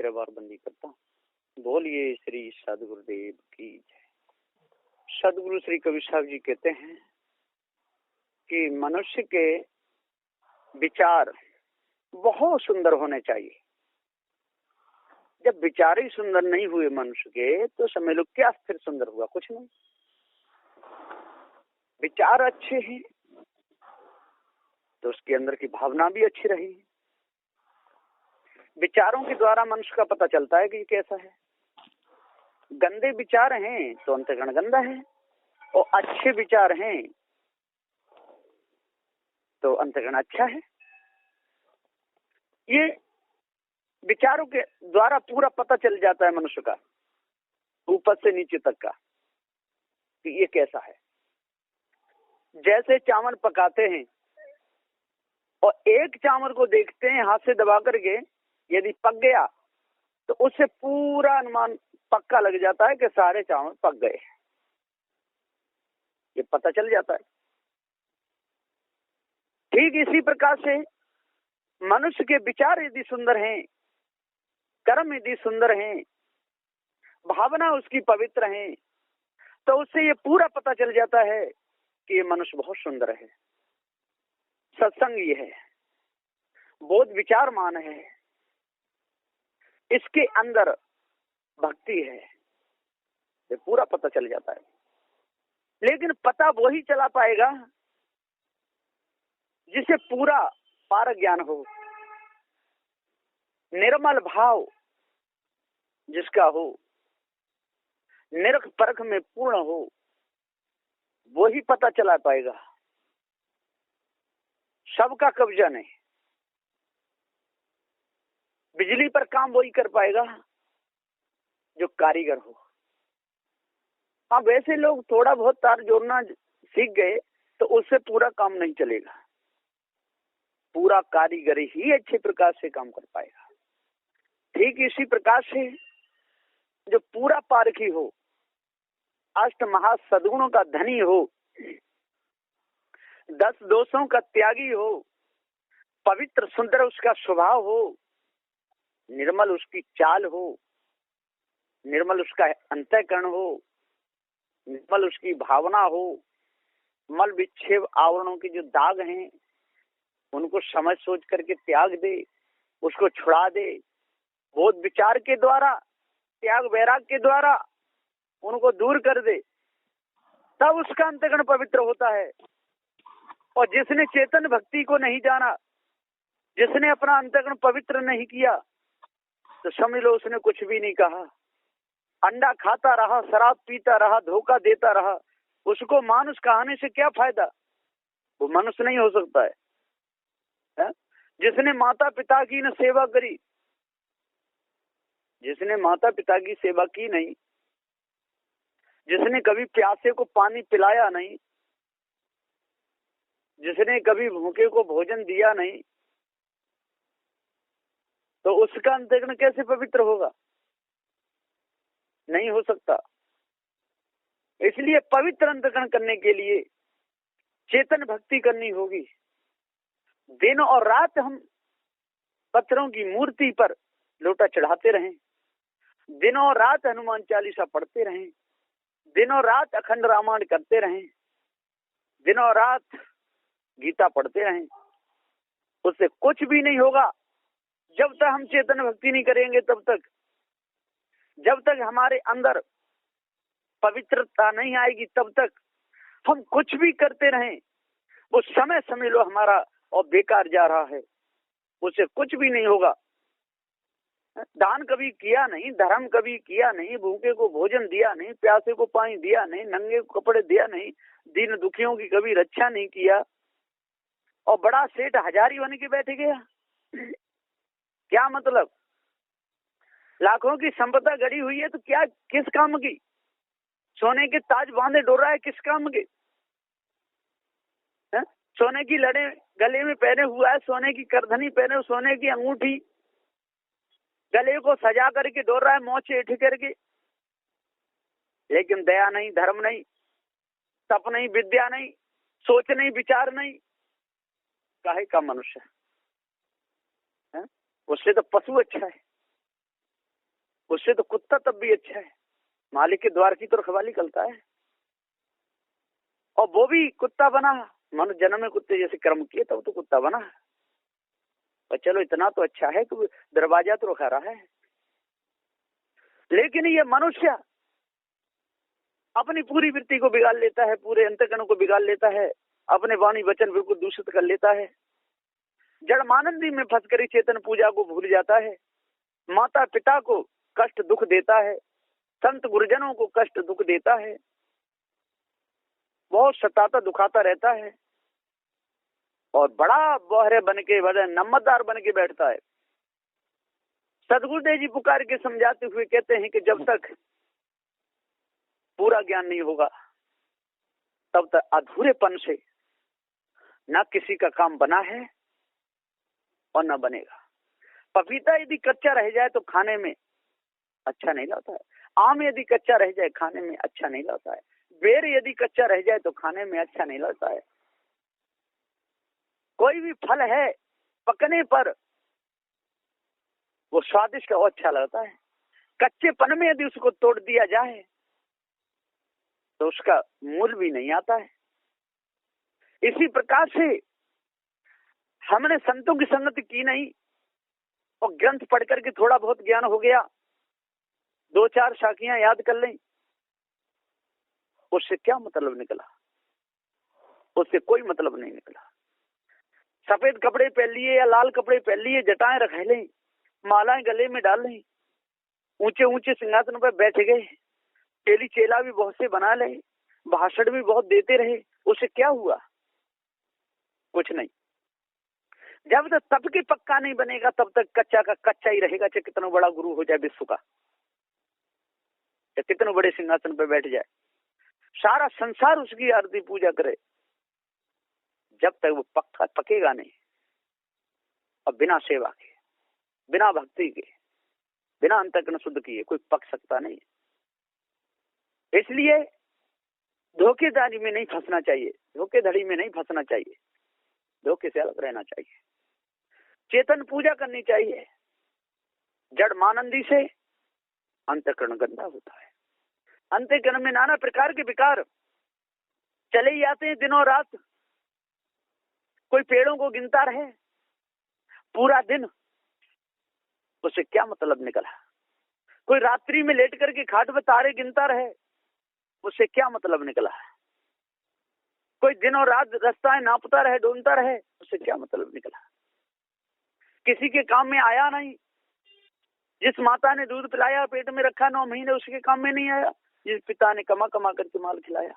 मेरे बार बंदी करता हूँ। बोलिए श्री सदगुरुदेव की जय। सदगुरु श्री कबीर साहब जी कहते हैं कि मनुष्य के विचार बहुत सुंदर होने चाहिए। जब विचार ही सुंदर नहीं हुए मनुष्य के, तो समझ लो क्या फिर सुंदर हुआ? कुछ नहीं। विचार अच्छे हैं तो उसके अंदर की भावना भी अच्छी रही। विचारों के द्वारा मनुष्य का पता चलता है कि ये कैसा है। गंदे विचार हैं तो अंतःकरण गंदा है, और अच्छे विचार हैं तो अंतःकरण अच्छा है। ये विचारों के द्वारा पूरा पता चल जाता है मनुष्य का, ऊपर से नीचे तक का, कि ये कैसा है। जैसे चावल पकाते हैं और एक चावल को देखते हैं हाथ से दबा करके, यदि पक गया तो उससे पूरा अनुमान पक्का लग जाता है कि सारे चावल पक गए। ये पता चल जाता है। ठीक इसी प्रकार से मनुष्य के विचार यदि सुंदर हैं, कर्म यदि सुंदर हैं, भावना उसकी पवित्र है, तो उससे ये पूरा पता चल जाता है कि ये मनुष्य बहुत सुंदर है, सत्संग ये है, बोध विचारमान है, इसके अंदर भक्ति है। ये पूरा पता चल जाता है। लेकिन पता वही चला पाएगा जिसे पूरा पार ज्ञान हो, निर्मल भाव जिसका हो, निरख परख में पूर्ण हो, वही पता चला पाएगा। सबका कब्जा नहीं। बिजली पर काम वही कर पाएगा जो कारीगर हो। हाँ, वैसे लोग थोड़ा बहुत तार जोड़ना सीख गए तो उससे पूरा काम नहीं चलेगा। पूरा कारीगर ही अच्छे प्रकार से काम कर पाएगा। ठीक इसी प्रकार से जो पूरा पारखी हो, अष्ट महा सद्गुणों का धनी हो, 10 दोषों का त्यागी हो, पवित्र सुंदर उसका स्वभाव हो, निर्मल उसकी चाल हो, निर्मल उसका अंतःकरण हो, निर्मल उसकी भावना हो, मल विक्षेप आवरणों के जो दाग हैं उनको समझ सोच करके त्याग दे, उसको छुड़ा दे। बोध विचार के द्वारा, त्याग वैराग के द्वारा उनको दूर कर दे, तब उसका अंतःकरण पवित्र होता है। और जिसने चेतन भक्ति को नहीं जाना, जिसने अपना अंतःकरण पवित्र नहीं किया, तो समझ लो उसने कुछ भी नहीं कहा। अंडा खाता रहा, शराब पीता रहा, धोखा देता रहा, उसको मानुष कहने से क्या फायदा? वो मनुष्य नहीं हो सकता है। जिसने माता पिता की न सेवा करी, जिसने माता पिता की सेवा की नहीं, जिसने कभी प्यासे को पानी पिलाया नहीं, जिसने कभी भूखे को भोजन दिया नहीं, तो उसका अंतःकरण कैसे पवित्र होगा? नहीं हो सकता। इसलिए पवित्र अंतःकरण करने के लिए चेतन भक्ति करनी होगी। दिन और रात हम पत्थरों की मूर्ति पर लोटा चढ़ाते रहें, दिन और रात हनुमान चालीसा पढ़ते रहें, दिन और रात अखंड रामायण करते रहें, दिन और रात गीता पढ़ते रहें, उससे कुछ भी नहीं होगा। जब तक हम चेतन भक्ति नहीं करेंगे, तब तक, जब तक हमारे अंदर पवित्रता नहीं आएगी, तब तक हम कुछ भी करते रहें, वो समय समझ लो हमारा और बेकार जा रहा है, उससे कुछ भी नहीं होगा। दान कभी किया नहीं, धर्म कभी किया नहीं, भूखे को भोजन दिया नहीं, प्यासे को पानी दिया नहीं, नंगे को कपड़े दिया नहीं, दीन दुखियों की कभी रक्षा नहीं किया, और बड़ा सेठ हजारी बन के बैठ गया। क्या मतलब? लाखों की संपदा गड़ी हुई है तो क्या, किस काम की? सोने के ताज बांधे डोर रहा है, किस काम के? सोने की लड़े गले में पहने हुआ है, सोने की करधनी पहने, सोने की अंगूठी गले को सजा करके डोर रहा है, मोचे उठ करके, लेकिन दया नहीं, धर्म नहीं, तप नहीं, विद्या नहीं, सोच नहीं, विचार नहीं, काहे का मनुष्य है? उससे तो पशु अच्छा है। उससे तो कुत्ता तब भी अच्छा है, मालिक के द्वार की तो रखवाली करता है। और वो भी कुत्ता बना, मनुष्य जन्म में कुत्ते जैसे कर्म किए तब तो कुत्ता बना। और चलो इतना तो अच्छा है कि दरवाजा तो रखा रहा है। लेकिन ये मनुष्य अपनी पूरी वृत्ति को बिगाड़ लेता है, पूरे अंतःकरण को बिगाड़ लेता है, अपने वाणी वचन बिल्कुल दूषित कर लेता है। जड़ मानंदी में फंसकर चेतन पूजा को भूल जाता है, माता पिता को कष्ट दुख देता है, संत गुरुजनों को कष्ट दुख देता है, बहुत सताता दुखाता रहता है और बड़ा बहरे बन के, बड़ा नम्रदार बन के बैठता है। सदगुरुदेव जी पुकार के समझाते हुए कहते हैं कि जब तक पूरा ज्ञान नहीं होगा तब तक अधूरेपन से ना किसी का काम बना है और ना बनेगा। पपीता यदि कच्चा रह जाए तो खाने में अच्छा नहीं लगता है, आम यदि कच्चा रह जाए खाने में अच्छा नहीं लगता है, बेर यदि कच्चा रह जाए तो खाने में अच्छा नहीं लगता है। कोई भी फल है पकने पर वो स्वादिष्ट और अच्छा लगता है, कच्चेपन में यदि उसको तोड़ दिया जाए तो उसका मूल भी नहीं आता है। इसी प्रकार से हमने संतों की संगति की नहीं और ग्रंथ पढ़ करके थोड़ा बहुत ज्ञान हो गया, 2-4 शाखियां याद कर लें, उससे क्या मतलब निकला? उससे कोई मतलब नहीं निकला। सफेद कपड़े पहन लिए या लाल कपड़े पहन लिए, जटाएं रख लें, मालाएं गले में डाल लें, ऊंचे ऊंचे सिंहासन पर बैठ गए, चेली चेला भी बहुत से बना ले, भाषण भी बहुत देते रहे, उससे क्या हुआ? कुछ नहीं। जब तक सबके पक्का नहीं बनेगा तब तक कच्चा का कच्चा ही रहेगा, चाहे कितना बड़ा गुरु हो जाए विश्व का, या कितने बड़े सिंहासन पर बैठ जाए, सारा संसार उसकी आरती पूजा करे, जब तक वो पक्का पकेगा नहीं। और बिना सेवा के, बिना भक्ति के, बिना अंतःकरण शुद्ध किए कोई पक सकता नहीं। इसलिए धोखेदारी में नहीं फंसना चाहिए, धोखेधड़ी में नहीं फंसना चाहिए, धोखे से अलग रहना चाहिए, चेतन पूजा करनी चाहिए। जड़ मानंदी से अंतःकरण गंदा होता है। अंतःकरण में नाना प्रकार के विकार चले ही आते हैं दिनों रात। कोई पेड़ों को गिनता रहे पूरा दिन, उससे क्या मतलब निकला? कोई रात्रि में लेट करके खाट पर तारे गिनता रहे, उससे क्या मतलब निकला? कोई दिनों रात रास्ताएं नापता रहे, ढूंढता रहे, उससे क्या मतलब निकला? किसी के काम में आया नहीं। जिस माता ने दूध पिलाया, पेट में रखा 9 महीने, उसके काम में नहीं आया। जिस पिता ने कमा कमा करके माल खिलाया,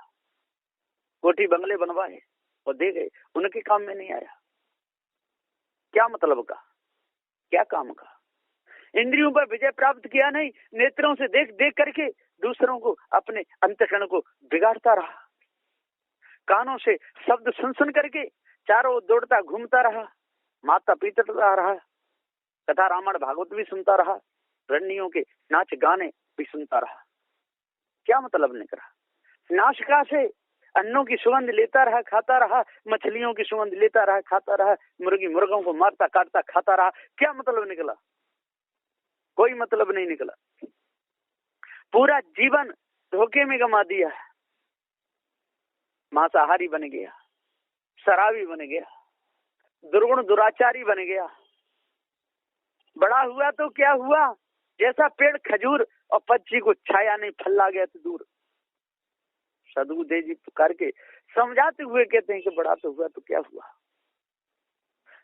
कोठी बंगले बनवाए और दे गए, उनके काम में नहीं आया। क्या मतलब का, क्या काम का? इंद्रियों पर विजय प्राप्त किया नहीं, नेत्रों से देख देख करके दूसरों को, अपने अंतःकरण को बिगाड़ता रहा। कानों से शब्द सुन सुन करके चारों ओर दौड़ता घूमता रहा, माता पीटता रहा, कथा रामायण भागवत भी सुनता रहा, रण्डियों के नाच गाने भी सुनता रहा। क्या मतलब निकला? नासिका से अन्नों की सुगंध लेता रहा, खाता रहा, मछलियों की सुगंध लेता रहा, खाता रहा, मुर्गी मुर्गों को मारता काटता खाता रहा। क्या मतलब निकला? कोई मतलब नहीं निकला। पूरा जीवन धोखे में गंवा दिया। मांसाहारी बन गया, शराबी बन गया, दुर्गुण दुराचारी बन गया। बड़ा हुआ तो क्या हुआ? जैसा पेड़ खजूर और पक्षी को छाया नहीं, फल ला गया तो दूर। सदगुरुदेव जी पुकार के समझाते हुए कहते हैं कि बड़ा तो हुआ तो क्या हुआ?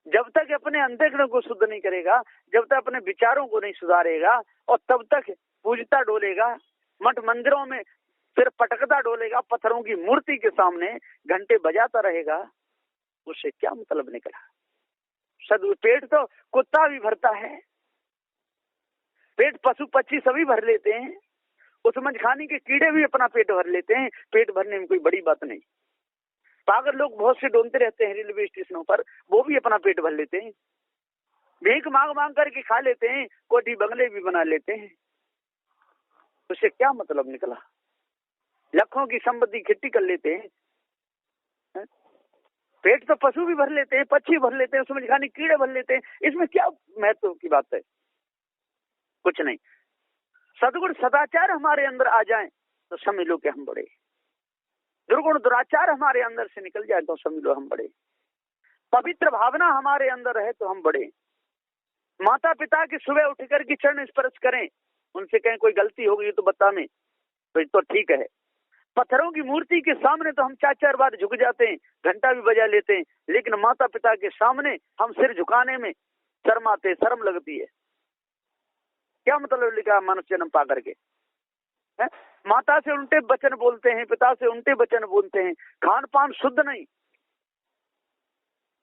जब तक अपने अंतःकरण को शुद्ध नहीं करेगा, जब तक अपने विचारों को नहीं सुधारेगा, और तब तक पूजता डोलेगा, मठ मंदिरों में फिर पटकता डोलेगा, पत्थरों की मूर्ति के सामने घंटे बजाता रहेगा, उससे क्या मतलब निकला? पेट तो कुत्ता भी भरता है, पेट पशु पक्षी सभी भर लेते हैं, उसमें खाने के कीड़े भी अपना पेट भर लेते हैं। पेट भरने में कोई बड़ी बात नहीं। पागल लोग बहुत से ढूंढते रहते हैं रेलवे स्टेशनों पर, वो भी अपना पेट भर लेते हैं, भीख मांग मांग करके खा लेते हैं, कोठी बंगले भी बना लेते हैं। उससे क्या मतलब निकला? लाखों की संपत्ति इकट्ठी कर लेते हैं। पेट तो पशु भी भर लेते हैं, पक्षी भर लेते हैं, उसमें खाने कीड़े भर लेते हैं। इसमें क्या महत्व की बात है? कुछ नहीं। सदगुण सदाचार हमारे अंदर आ जाए तो समझ लो कि हम बड़े। दुर्गुण दुराचार हमारे अंदर से निकल जाए तो समझ लो हम बड़े। पवित्र भावना हमारे अंदर है तो हम बड़े। माता पिता की सुबह उठकर के चरण स्पर्श करें, उनसे कहें कोई गलती हो गई तो बता में, तो ठीक है। पत्थरों की मूर्ति के सामने तो हम 4-4 बार झुक जाते हैं, घंटा भी बजा लेते हैं, लेकिन माता पिता के सामने हम सिर झुकाने में शर्माते, शर्म लगती है। क्या मतलब लिखा मनुष्य जन्म पा करके है? माता से उल्टे वचन बोलते हैं, पिता से उल्टे वचन बोलते हैं, खान पान शुद्ध नहीं,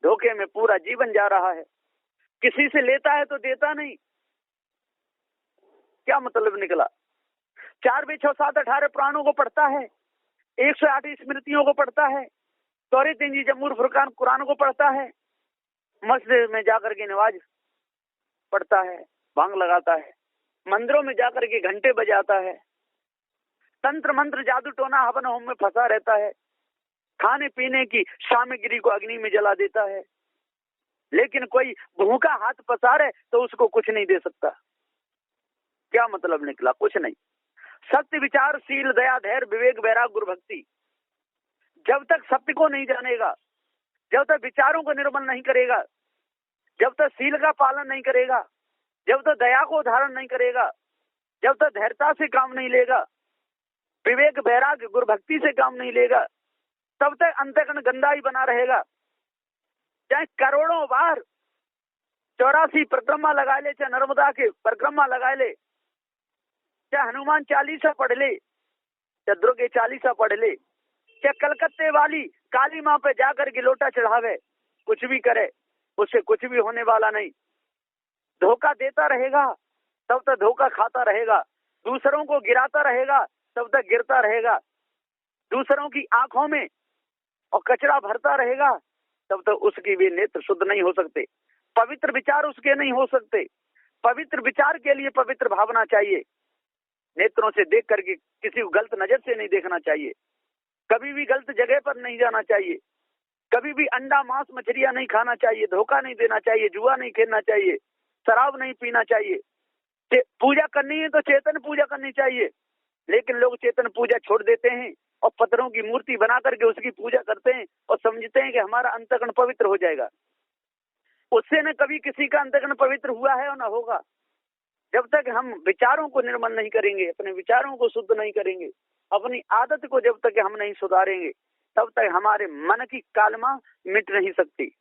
धोखे में पूरा जीवन जा रहा है। किसी से लेता है तो देता नहीं। क्या मतलब निकला? 4 6 7 18 पुराणों को पढ़ता है, 108 स्मृतियों को पढ़ता है, तौरीत इंजील जबूर फुरकान कुरान को पढ़ता है, मस्जिद में जाकर के नमाज पढ़ता है, भांग लगाता है, मंदिरों में जाकर के घंटे बजाता है, तंत्र मंत्र जादू टोना हवन होम में फंसा रहता है, खाने पीने की सामग्री को अग्नि में जला देता है, लेकिन कोई भूखा हाथ पसारे तो उसको कुछ नहीं दे सकता। क्या मतलब निकला? कुछ नहीं। सत्य विचारशील दया धैर्य विवेक वैराग गुरु भक्ति, जब तक सत्य को नहीं जानेगा, जब तक विचारों को निर्मल नहीं करेगा, जब तक शील का पालन नहीं करेगा, जब तक दया को धारण नहीं करेगा, जब तक धैर्यता से काम नहीं लेगा, विवेक वैराग गुरु भक्ति से काम नहीं लेगा, तब तक अंतःकरण गंदा ही बना रहेगा। चाहे करोड़ों बार 84 परिक्रमा लगा ले, चाहे नर्मदा के परिक्रमा लगा ले, चाहे हनुमान चालीसा पढ़ ले, चाहे दुर्गे चालीसा पढ़ ले, चाहे कलकत्ते वाली काली माँ पे जाकर के लोटा चढ़ावे, कुछ भी करे, उससे कुछ भी होने वाला नहीं। धोखा देता रहेगा तब तक धोखा खाता रहेगा, दूसरों को गिराता रहेगा तब तक गिरता रहेगा, दूसरों की आंखों में और कचरा भरता रहेगा तब तक उसकी भी नेत्र शुद्ध नहीं हो सकते, पवित्र विचार उसके नहीं हो सकते। पवित्र विचार के लिए पवित्र भावना चाहिए। नेत्रों से देख करके किसी को गलत नजर से नहीं देखना चाहिए, कभी भी गलत जगह पर नहीं जाना चाहिए, कभी भी अंडा मांस मछलियां नहीं खाना चाहिए, धोखा नहीं देना चाहिए, जुआ नहीं खेलना चाहिए, शराब नहीं पीना चाहिए। पूजा करनी है तो चेतन पूजा करनी चाहिए, लेकिन लोग चेतन पूजा छोड़ देते हैं और पत्थरों की मूर्ति बना करके उसकी पूजा करते हैं और समझते हैं कि हमारा अंतःकरण पवित्र हो जाएगा। उससे न कभी किसी का अंतःकरण पवित्र हुआ है और न होगा। जब तक हम विचारों को निर्मल नहीं करेंगे, अपने विचारों को शुद्ध नहीं करेंगे, अपनी आदत को जब तक हम नहीं सुधारेंगे, तब तक हमारे मन की कालमा मिट नहीं सकती।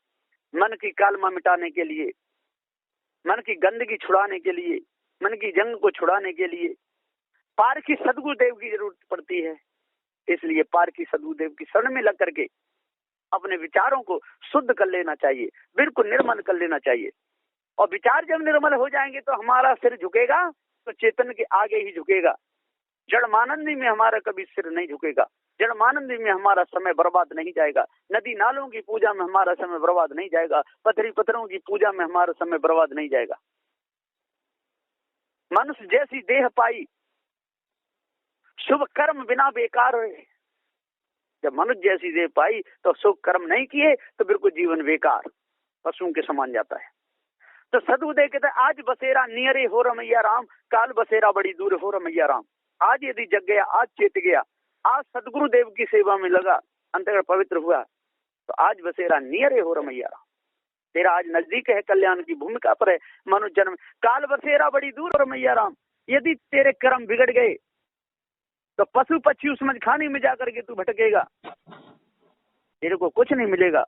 मन की कालमा मिटाने के लिए, मन की गंदगी छुड़ाने के लिए, मन की जंग को छुड़ाने के लिए पारखी सदगुरुदेव की जरूरत पड़ती है। इसलिए पारखी सदगुरुदेव की शरण में लग करके अपने विचारों को शुद्ध कर लेना चाहिए, बिल्कुल निर्मल कर लेना चाहिए। और विचार जब निर्मल हो जाएंगे तो हमारा सिर झुकेगा तो चेतन के आगे ही झुकेगा। जड़मानंदी में हमारा कभी सिर नहीं झुकेगा, जड़मानंदी में हमारा समय बर्बाद नहीं जाएगा, नदी नालों की पूजा में हमारा समय बर्बाद नहीं जाएगा, पत्थरों की पूजा में हमारा समय बर्बाद नहीं जाएगा। मनुष्य जैसी देह पाई शुभ कर्म बिना बेकार है। जब मनुष्य जैसी देह पाई तो शुभ कर्म नहीं किए तो बिल्कुल जीवन बेकार, पशुओं के समान जाता है। तो सदगुरुदेव कहते आज बसेरा नियरे हो रमैया राम, काल बसेरा बड़ी दूर हो रमैया राम। आज यदि जग गया, आज चेत गया, आज सदगुरुदेव की सेवा में लगा, अंतःकरण पवित्र हुआ, तो आज बसेरा नियरे हो रमैया राम। तेरा आज नजदीक है, कल्याण की भूमिका पर है मनुष्य जन्म। काल बसेरा बड़ी दूर हो रमैया राम। यदि तेरे कर्म बिगड़ गए तो पशु पक्षी उस मजखाने में जाकर के तू भटकेगा, तेरे को कुछ नहीं मिलेगा।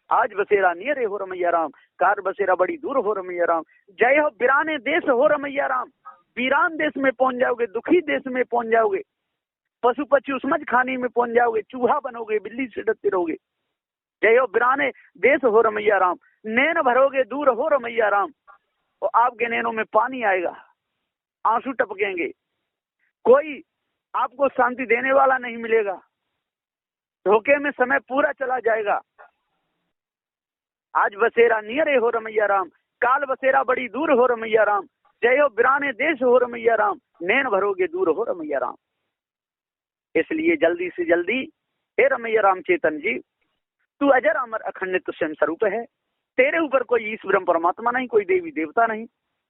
आज बसेरा नियरे हो रमैया राम, कार बसेरा बड़ी दूर हो रमैया राम। जय हो वीराने देश हो रमैया राम। वीरान देश में पहुंच जाओगे, दुखी देश में पहुंच जाओगे, पशु पक्षी उस मजखाने में पहुंच जाओगे, चूहा बनोगे, बिल्ली से डरते रहोगे। जय हो वीराने देश हो रमैया राम। नैन भरोगे दूर हो रमैया राम, और आपके नैनों में पानी आएगा, आंसू टपकेंगे, कोई आपको शांति देने वाला नहीं मिलेगा, धोखे में समय पूरा चला जाएगा। आज बसेरा नियरे हो रमैया राम, काल बसेरा बड़ी दूर हो रमैया राम। जय हो वीराने देश हो रमैया राम, नैन भरोगे दूर हो रमैया राम। इसलिए जल्दी से जल्दी हे रमैया राम चेतन जी, तू अजर अमर अखंड स्वयं स्वरूप है। तेरे ऊपर कोई ईश्वर परमात्मा नहीं, कोई देवी देवता नहीं।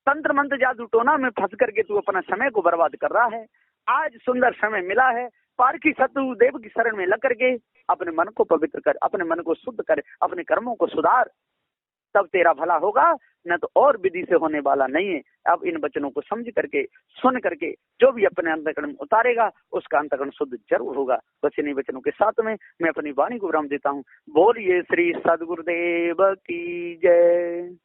तंत्र मंत्र जादू टोना में फंस करके तू अपना समय को बर्बाद कर रहा है। आज सुंदर समय मिला है, पारखी सतगुरुदेव की शरण में लग करके अपने मन को पवित्र कर, अपने मन को शुद्ध कर, अपने कर्मों को सुधार, तब तेरा भला होगा, न तो और विधि से होने वाला नहीं है। अब इन वचनों को समझ करके, सुन करके जो भी अपने अंतःकरण में उतारेगा उसका अंतःकरण शुद्ध जरूर होगा। बस इन्हीं वचनों के साथ में मैं अपनी वाणी को विराम देता हूँ। बोलिए श्री सद्गुरुदेव की जय।